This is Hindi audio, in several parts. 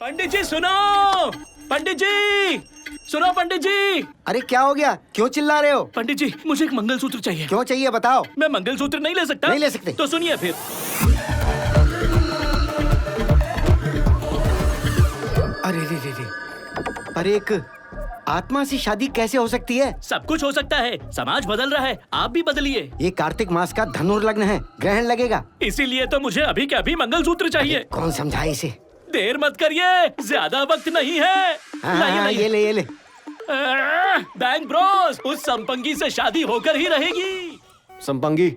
पंडित जी सुनो, पंडित जी सुनो, पंडित जी। अरे क्या हो गया, क्यों चिल्ला रहे हो? पंडित जी मुझे एक मंगलसूत्र चाहिए। क्यों चाहिए बताओ। मैं मंगलसूत्र नहीं ले सकता? नहीं ले सकते। तो सुनिए फिर। अरे रे रे रे, पर एक आत्मा से शादी कैसे हो सकती है? सब कुछ हो सकता है, समाज बदल रहा है, आप भी बदलिए। ये कार्तिक मास का धनुर्लग्न है, ग्रहण लगेगा। इसीलिए तो मुझे अभी के अभी मंगलसूत्र चाहिए। कौन समझाए इसे? देर मत करिए, ज्यादा वक्त नहीं है। हाँ, ये ले ये ले। बैंक ब्रोस, उस संपंगी से शादी होकर ही रहेगी। संपंगी,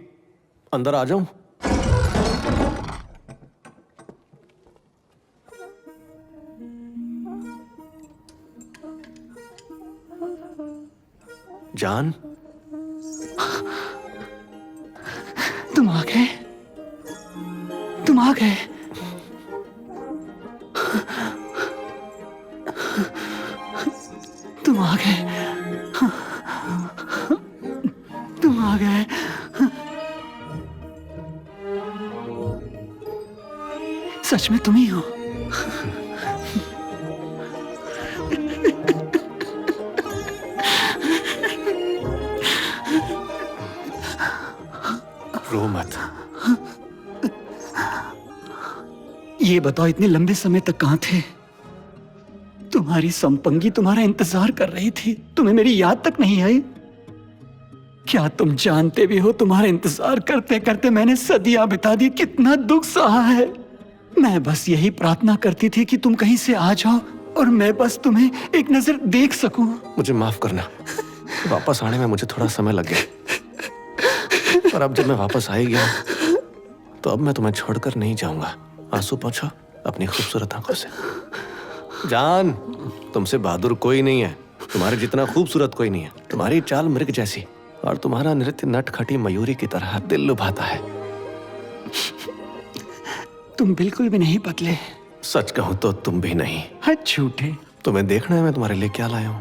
अंदर आ जाऊं? जान, तुम आ गए, तुम आ गए। तुम आ गए, तुम आ गए। सच में तुम ही हो। रो मत। ये बताओ, इतने लंबे समय तक कहां थे? तुम्हारी संपंगी तुम्हारा इंतजार कर रही थी, तुम्हें मेरी याद तक नहीं आई? क्या तुम जानते भी हो, तुम्हारा इंतजार करते करते मैंने सदियां बिता दी, कितना दुख सहा है। मैं बस यही प्रार्थना करती थी कि तुम कहीं से आ जाओ और मैं बस तुम्हें एक नजर देख सकूं। मुझे माफ करना, वापस आने में मुझे थोड़ा समय लग गया, पर अब जब मैं वापस आ ही गया तो अब मैं तुम्हें छोड़कर नहीं जाऊंगा। आंसू पोंछो अपनी खूबसूरत आंखों से। जान, तुमसे बहादुर कोई नहीं है, तुम्हारे जितना खूबसूरत कोई नहीं है। तुम्हारी चाल मृग जैसी और तुम्हारा नृत्य नटखटी मयूरी की तरह दिल लुभाता है। तुम बिल्कुल भी नहीं बदले। सच कहूं तो तुम भी नहीं। हाँ, झूठे। तुम्हें देखना है मैं तुम्हारे लिए क्या लाया हूं।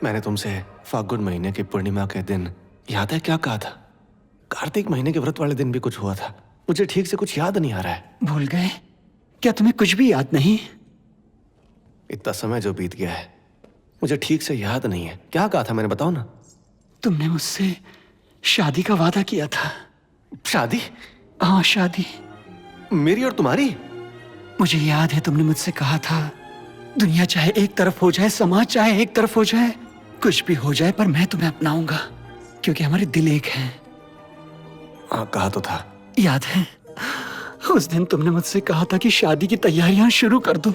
मैंने तुमसे फागुन महीने की पूर्णिमा के दिन याद है क्या कहा था? कार्तिक महीने के व्रत वाले दिन भी कुछ हुआ था। मुझे ठीक से कुछ याद नहीं आ रहा है। भूल गए? क्या तुम्हें कुछ भी याद नहीं? इतना समय जो बीत गया है मुझे ठीक से याद नहीं है। क्या कहा था मैंने, बताओ ना। तुमने मुझसे शादी का वादा किया था। शादी? हाँ, शादी। मेरी और तुम्हारी? मुझे याद है, तुमने मुझसे कहा था दुनिया चाहे एक तरफ हो जाए, समाज चाहे एक तरफ हो जाए, कुछ भी हो जाए, पर मैं तुम्हें अपनाऊंगा क्योंकि हमारे दिल एक हैं। हाँ, कहा तो था। याद है उस दिन तुमने मुझसे कहा था कि शादी की तैयारियां शुरू कर दो,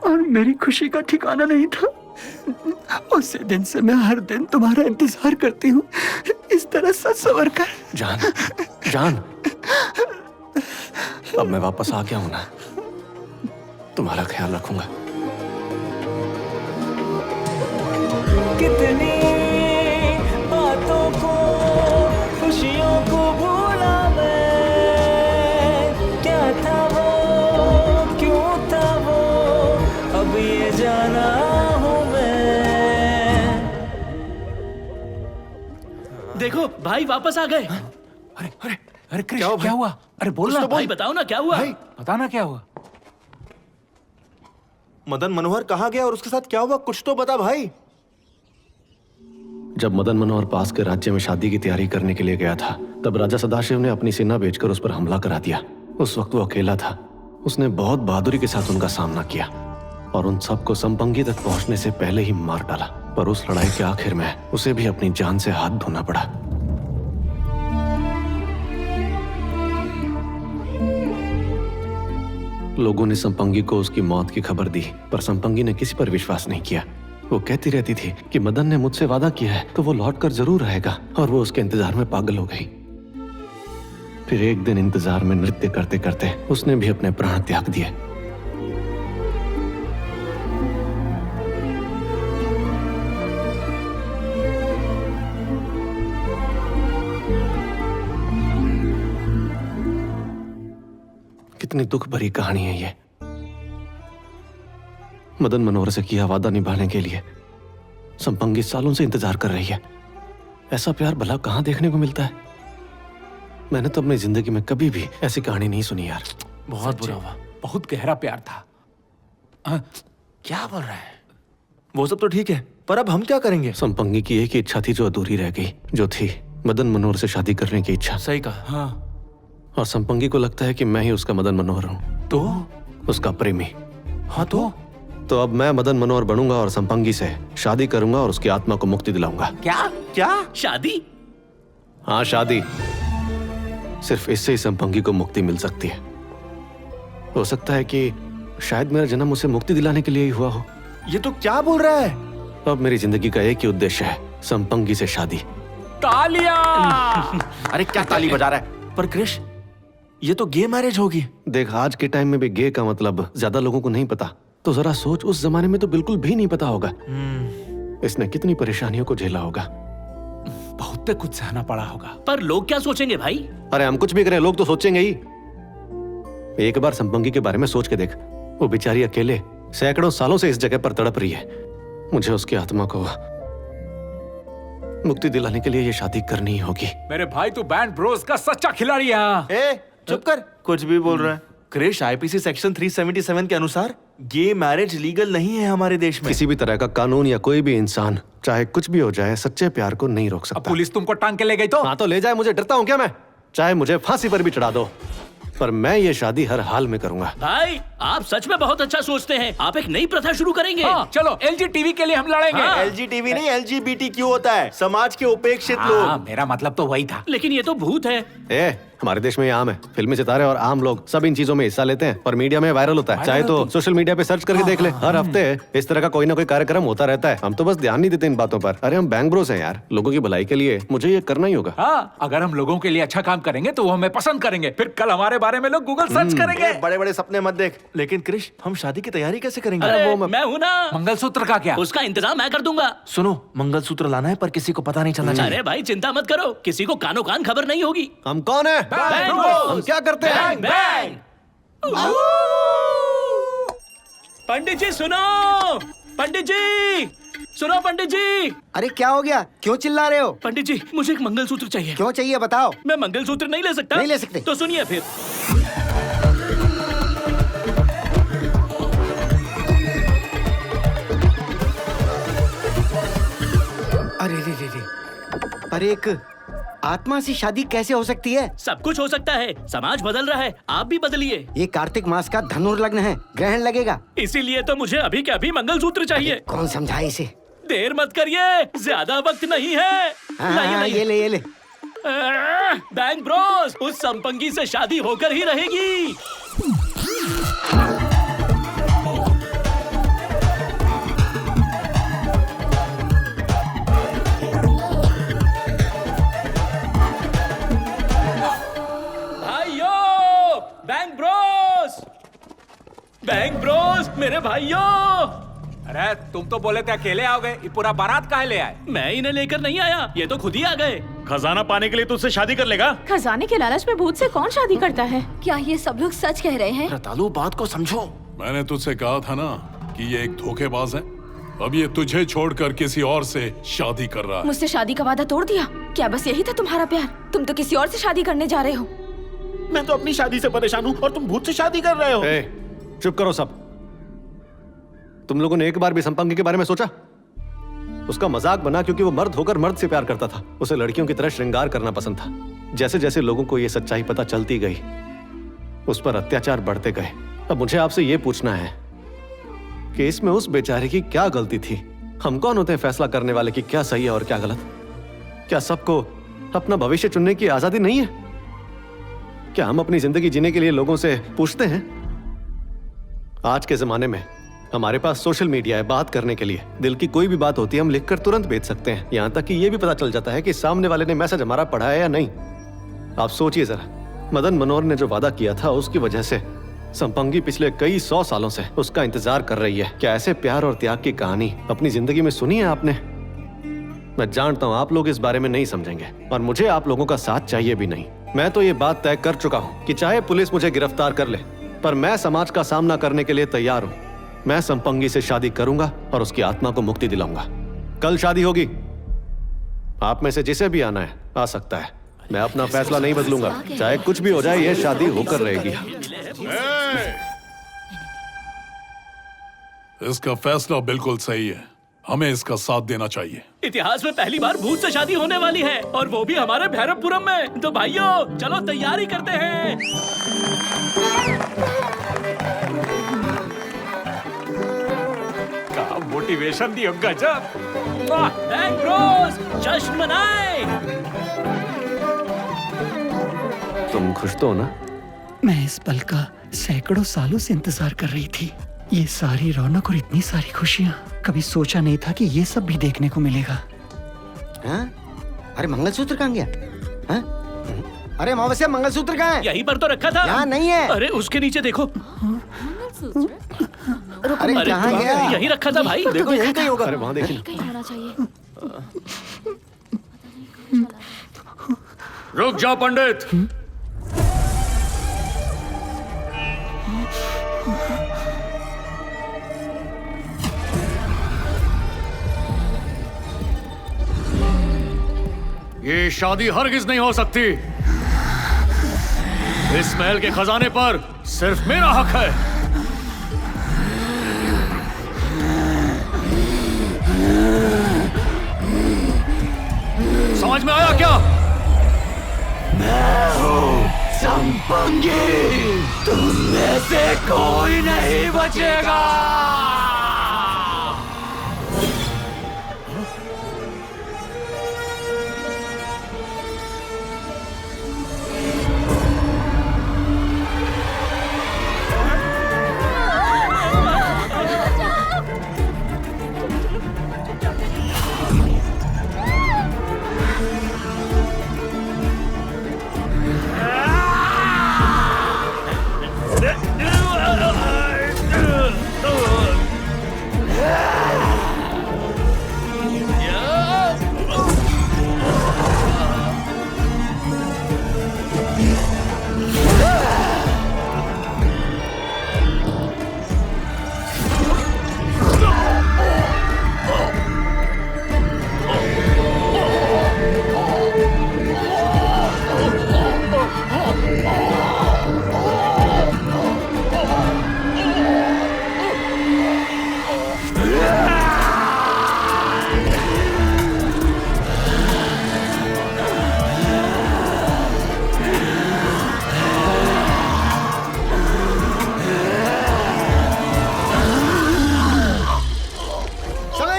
और मेरी खुशी का ठिकाना नहीं था। उसी दिन से मैं हर दिन तुम्हारा इंतजार करती हूँ, इस तरह सच सवर कर। जान, जान, अब मैं वापस आ गया हूं ना, तुम्हारा ख्याल रखूंगा। कितनी बातों को, खुशियों को भूला मैं, क्या था वो, क्यों था वो, अब ये जाना हूँ मैं। देखो भाई वापस आ गए। अरे अरे अरे कृष्ण, क्या हुआ? अरे बोलना भाई, बताओ ना क्या हुआ। भाई बताना क्या हुआ। मदन मनोहर कहाँ गया और उसके साथ क्या हुआ, कुछ तो बता भाई। जब मदन मनोहर पास के राज्य में शादी की तैयारी करने के लिए गया था, तब राजा सदाशिव ने अपनी सेना भेजकर उस पर हमला करा दिया। उस वक्त वो अकेला था। उसने बहुत बहादुरी के साथ उनका सामना किया और उन सबको संपंगी तक पहुंचने से पहले ही मार डाला। पर उस लड़ाई के आखिर में उसे भी अपनी जान से हाथ धोना पड़ा। लोगों ने संपंगी को उसकी मौत की खबर दी, पर संपंगी ने किसी पर विश्वास नहीं किया। वो कहती रहती थी कि मदन ने मुझसे वादा किया है तो वो लौटकर जरूर आएगा, और वो उसके इंतजार में पागल हो गई। फिर एक दिन इंतजार में नृत्य करते करते उसने भी अपने प्राण त्याग दिए। कितनी दुख भरी कहानी है ये। मदन मनोहर से किया वादा निभाने के लिए संपंगी सालों से इंतजार कर रही है। ऐसा प्यार भला कहाँ देखने को मिलता है? मैंने तो अपनी जिंदगी में कभी भी ऐसी कहानी नहीं सुनी यार। बहुत बुरा हुआ, बहुत गहरा प्यार था। क्या बोल रहा है? वो सब तो ठीक है, पर अब हम क्या करेंगे? संपंगी की एक ही इच्छा थी जो अधूरी रह गई, जो थी मदन मनोहर से शादी करने की इच्छा। सही कहा। हाँ, और संपंगी को लगता है कि मैं ही उसका मदन मनोहर हूँ, तो उसका प्रेमी। हाँ तो अब मैं मदन मनोहर बनूंगा और संपंगी से शादी करूंगा और उसकी आत्मा को मुक्ति दिलाऊंगा। क्या? शादी? हाँ, शादी। सिर्फ इससे ही संपंगी को मुक्ति मिल सकती है। हो सकता है कि शायद मेरा जन्म उसे मुक्ति दिलाने के लिए ही हुआ हो। ये तो क्या बोल रहा है? अब मेरी जिंदगी का एक ही उद्देश्य है, संपंगी से शादी। तालियां! अरे क्या ताली बजा रहा है? पर क्रिश, ये तो गे मैरिज होगी। देख, आज के टाइम में भी गे का मतलब ज्यादा लोगों को नहीं पता। तो जरा सोच, उस जमाने में तो बिल्कुल भी नहीं पता होगा। इसने कितनी परेशानियों को झेला होगा। बहुत कुछ सहना पड़ा होगा। पर लोग क्या सोचेंगे भाई? अरे हम कुछ भी करें, लोग तो सोचेंगे ही। एक बार संपंगी के बारे में सोच के देख। वो बेचारी अकेले सैकड़ों सालों से इस जगह पर तड़प रही है। मुझे उसकी आत्मा को मुक्ति दिलाने के लिए ये शादी करनी ही होगी। मेरे भाई, तू बैंड ब्रोस का सच्चा खिलाड़ी है। ए, चुप कर, कुछ भी बोल रहा है। क्रिश, आईपीसी सेक्शन 377 के अनुसार गे मैरिज लीगल नहीं है हमारे देश में। किसी भी तरह का कानून या कोई भी इंसान, चाहे कुछ भी हो जाए, सच्चे प्यार को नहीं रोक सकता। पुलिस तुमको टांग के ले गई तो? हाँ तो ले जाए, मुझे डरता हूँ क्या मैं? चाहे मुझे फांसी पर भी चढ़ा दो, पर मैं ये शादी हर हाल में करूंगा। भाई, आप सच में बहुत अच्छा सोचते हैं। आप एक नई प्रथा शुरू करेंगे। हाँ, चलो एलजी टीवी के लिए हम लड़ेंगे। हाँ। एलजीटीवी नहीं, एलजीबीटी क्यों होता है? समाज के उपेक्षित लोग। मेरा मतलब तो वही था। लेकिन ये तो भूत है। हमारे देश में ये आम है। फिल्मी सितारे और आम लोग सब इन चीजों में हिस्सा लेते हैं और मीडिया में वायरल होता है। चाहे तो सोशल मीडिया पे सर्च करके देख ले, हर हफ्ते इस तरह का कोई ना कोई कार्यक्रम होता रहता है। हम तो बस ध्यान नहीं देते इन बातों पर। अरे हम बैंक ब्रोस हैं यार, लोगों की भलाई के लिए मुझे ये करना ही होगा। हाँ, अगर हम लोगों के लिए अच्छा काम करेंगे तो वो हमें पसंद करेंगे। फिर कल हमारे बारे में लोग गूगल सर्च करेंगे। बड़े बड़े सपने मत देख। लेकिन क्रिश, हम शादी की तैयारी कैसे करेंगे? अरे मैं हूँ ना। मंगलसूत्र का क्या? उसका इंतजाम मैं कर दूंगा। सुनो, मंगलसूत्र लाना है पर किसी को पता नहीं चलना चाहिए। अरे भाई चिंता मत करो, किसी को कानो कान खबर नहीं होगी। हम कौन है? हम क्या करते हैं? बैंग! पंडित जी सुनो! पंडित जी सुनो! पंडित जी! अरे क्या हो गया? क्यों चिल्ला रहे हो? पंडित जी, मुझे एक मंगलसूत्र चाहिए। क्यों चाहिए बताओ? मैं मंगलसूत्र नहीं ले सकता? नहीं ले सकते। तो सुनिए फिर। अरे रे, पर एक आत्मा से शादी कैसे हो सकती है? सब कुछ हो सकता है। समाज बदल रहा है, आप भी बदलिए। ये कार्तिक मास का धनुर्लग्न है, ग्रहण लगेगा। इसीलिए तो मुझे अभी के अभी मंगलसूत्र चाहिए। कौन समझाए इसे? देर मत करिए, ज्यादा वक्त नहीं है। हाँ, ये ले। बैंक ब्रोस, उस संपंगी से शादी होकर ही रहेगी। बैंक ब्रोस, मेरे भाइयों! अरे तुम तो बोले थे अकेले आओगे, ये पूरा बारात काहे ले आए? मैं इन्हें लेकर नहीं आया, ये तो खुद ही आ गए। खजाना पाने के लिए तुझसे शादी कर लेगा? खजाने के लालच में भूत से कौन शादी करता है? क्या ये सब लोग सच कह रहे हैं? रतालू, बात को समझो। मैंने तुझसे कहा था ना कि ये एक धोखेबाज है। अब ये तुझे छोड़कर किसी और से शादी कर रहा है। मुझसे शादी का वादा तोड़ दिया? क्या बस यही था तुम्हारा प्यार? तुम तो किसी और से शादी करने जा रहे हो। मैं तो अपनी शादी से परेशान हूँ और तुम भूत से शादी कर रहे हो। चुप करो सब। तुम लोगों ने एक बार भी संपंगी के बारे में सोचा? उसका मजाक बना क्योंकि वो मर्द होकर मर्द से प्यार करता था। उसे लड़कियों की तरह श्रृंगार करना पसंद था। जैसे जैसे लोगों को ये सच्चाई पता चलती गई, उस पर अत्याचार बढ़ते गए। अब मुझे आपसे ये पूछना है कि इसमें उस बेचारे की क्या गलती थी? हम कौन होते हैं फैसला करने वाले कि क्या सही है और क्या गलत? क्या सबको अपना भविष्य चुनने की आजादी नहीं है? क्या हम अपनी जिंदगी जीने के लिए लोगों से पूछते हैं? आज के जमाने में हमारे पास सोशल मीडिया है बात करने के लिए। दिल की कोई भी बात होती है हम लिखकर तुरंत भेज सकते हैं। यहाँ तक कि ये भी पता चल जाता है कि सामने वाले ने मैसेज हमारा पढ़ा है या नहीं। आप सोचिए जरा, मदन मनोहर ने जो वादा किया था उसकी वजह से संपंगी पिछले कई 100 सालों से उसका इंतजार कर रही है। क्या ऐसे प्यार और त्याग की कहानी अपनी जिंदगी में सुनी है आपने? मैं जानता हूँ आप लोग इस बारे में नहीं समझेंगे और मुझे आप लोगों का साथ चाहिए भी नहीं। मैं तो ये बात तय कर चुका हूँ कि चाहे पुलिस मुझे गिरफ्तार कर ले, पर मैं समाज का सामना करने के लिए तैयार हूँ। मैं संपंगी से शादी करूंगा और उसकी आत्मा को मुक्ति दिलाऊंगा। कल शादी होगी। आप में से जिसे भी आना है आ सकता है। मैं अपना फैसला नहीं बदलूंगा, चाहे कुछ भी हो जाए, ये शादी होकर रहेगी। इसका फैसला बिल्कुल सही है, हमें इसका साथ देना चाहिए। इतिहास में पहली बार भूत से शादी होने वाली है और वो भी हमारे भैरवपुरम में। तो भाइयों चलो तैयारी करते हैं। का मोटिवेशन दी गजब। बैंक ब्रोस, जश्न मनाए। तुम खुश तो हो ना? मैं इस पल का सैकड़ों सालों से इंतजार कर रही थी। ये सारी रौनक और इतनी सारी खुशियाँ, कभी सोचा नहीं था कि ये सब भी देखने को मिलेगा। हाँ? अरे मंगलसूत्र कहाँ गया? हाँ? अरे अमावस्या मंगलसूत्र कहाँ है? यहीं पर तो रखा था। यहाँ नहीं है। अरे उसके नीचे देखो। अरे कहाँ गया? यहीं रखा था भाई। देखो यहीं कहीं होगा। अरे वहां देखिए। कहीं होना चाहिए। रुक जाओ पंडित। ये शादी हरगिज नहीं हो सकती। इस महल के खजाने पर सिर्फ मेरा हक है। समझ में आया क्या? मैं हूँ संपंगी, तुम में से कोई नहीं बचेगा।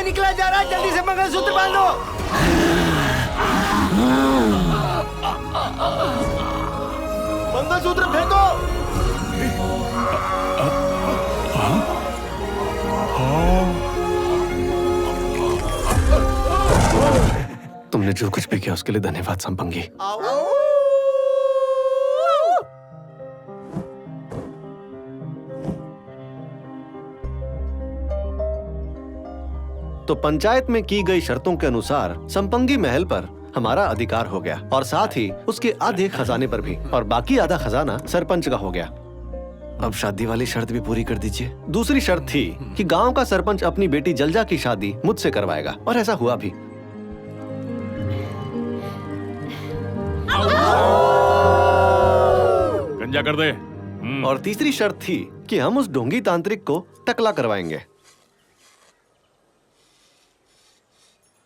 निकला जा रहा है, जल्दी से मंगलसूत्र बांधो। मंगलसूत्र फेंको। तुमने जो कुछ भी किया उसके लिए धन्यवाद संपंगी। तो पंचायत में की गई शर्तों के अनुसार संपंगी महल पर हमारा अधिकार हो गया और साथ ही उसके आधे खजाने पर भी, और बाकी आधा खजाना सरपंच का हो गया। अब शादी वाली शर्त भी पूरी कर दीजिए। दूसरी शर्त थी कि गांव का सरपंच अपनी बेटी जलजा की शादी मुझसे करवाएगा, और ऐसा हुआ भी। गंजा कर दे। और तीसरी शर्त थी कि हम उस ढोंगी तांत्रिक को टकला करवाएंगे।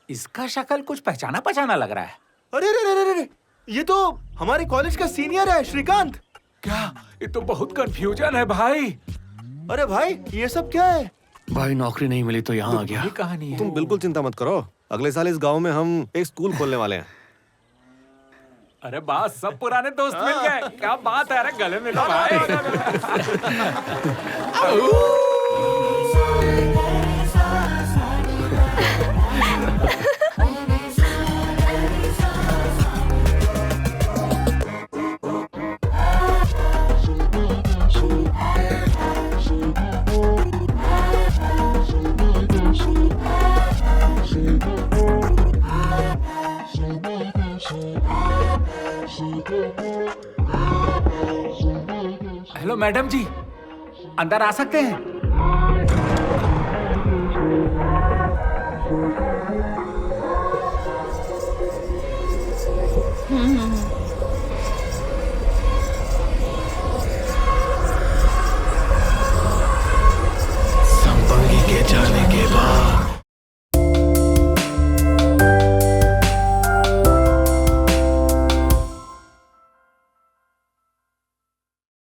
इसका शक्ल कुछ पहचाना पहचाना लग रहा है। अरे अरे अरे अरे, ये तो हमारे कॉलेज का सीनियर है, श्रीकांत। क्या? ये तो बहुत कंफ्यूजन है भाई। अरे भाई ये सब क्या है? भाई नौकरी नहीं मिली तो यहाँ आ गया। ये कहानी है। तुम बिल्कुल चिंता मत करो, अगले साल इस गांव में हम एक स्कूल खोलने वाले हैं। अरे बात, सब पुराने दोस्त मिल गए। क्या बात है, अरे गले मिलो भाई। हेलो मैडम जी, अंदर आ सकते हैं?